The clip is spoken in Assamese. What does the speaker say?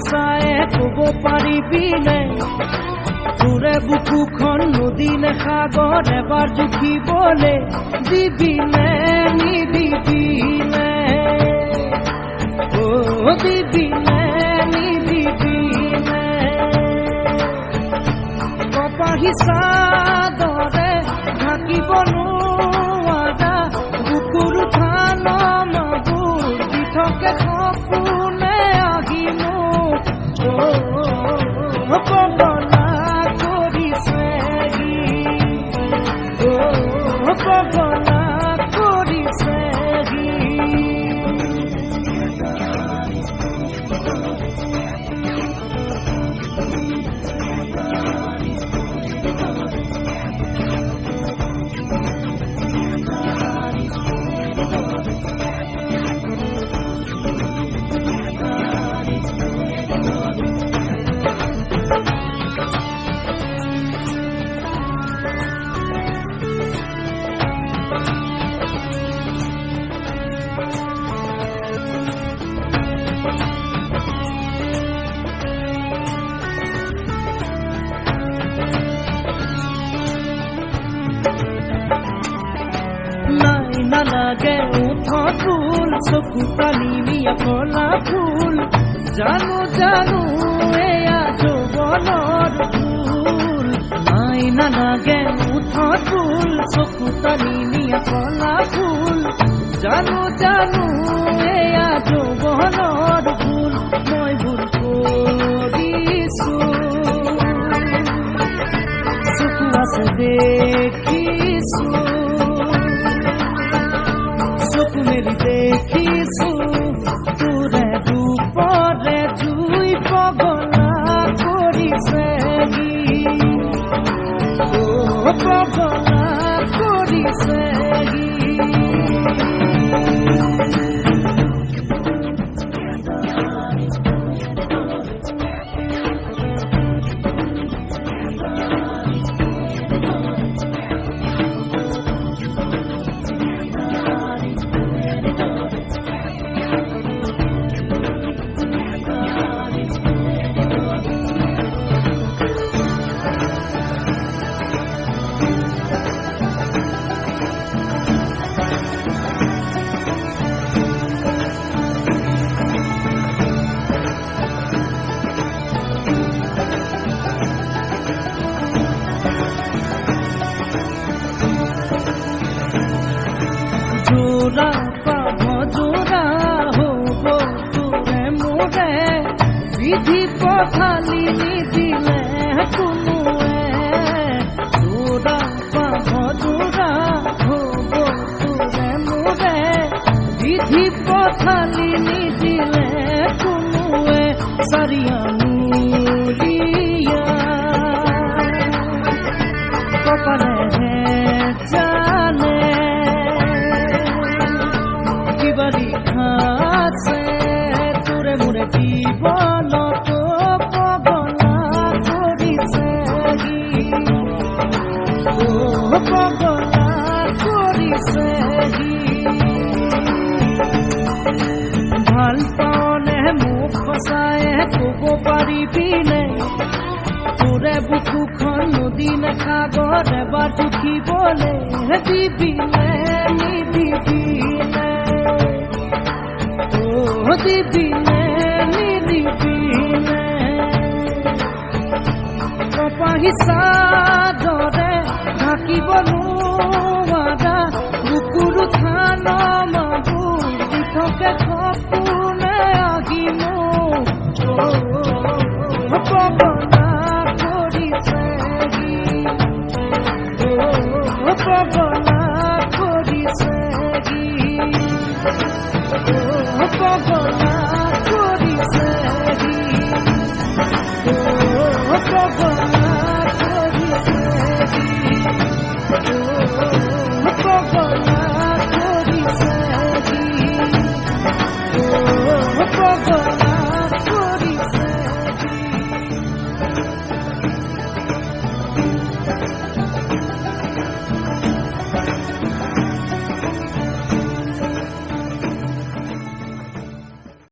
সঁচায়ে ক'ব পাৰিবিনে তোৰে বুকুখন নদী নে সাগৰ এবাৰ জুখিবলে দিবিনে নিদিবিনে দিবিনে নিদিবিনে কপাহী চাদৰে ঢাকিব নোৱাৰা বুকুৰ উঠান মাবোৰ দি থাকে সপোনে আহি মোক পগলা কৰিছেহি পগলা কৰিছেহি নালাগে উঠ ফুল চকু পানী নিয়া কলা ফুল জানো জানো এয়া যৌৱনৰ ফুল নাই নালাগে উঠ ফুল চকু পানী নিয়া কলা ফুল জানো জানো এয়া যৌৱনৰ ফুল মই ভুল কৰিছো চকু আছে দেখিছো মেলি দেখিছো তোৰে দুপৰে জুই পগলা কৰিছেহি পগলা কৰিছেহি জোৰা পাভ জোৰা হ'ব তোৰে মোৰে বিধি পথালি নিদিলে কোনোৱে জোৰা পাভ জোৰা হ'ব তোৰে মোৰে বিধি পথালি নিদিলে কোনোৱে চাৰিয়ানুৰীয়া কপালেহে জানে লিখাছে তোৰে মোৰে জীৱনত পগলা কৰিছেহি পগলা কৰিছেহি ভাল পাওনে মোক সঁচায়ে ক'ব পাৰিবিনে তোৰে বুকুখন নদী নে সাগৰ এবাৰ জুখিবলে দিবিনে নিদিবিনে দিবিনে নিদিবিনে কপাহী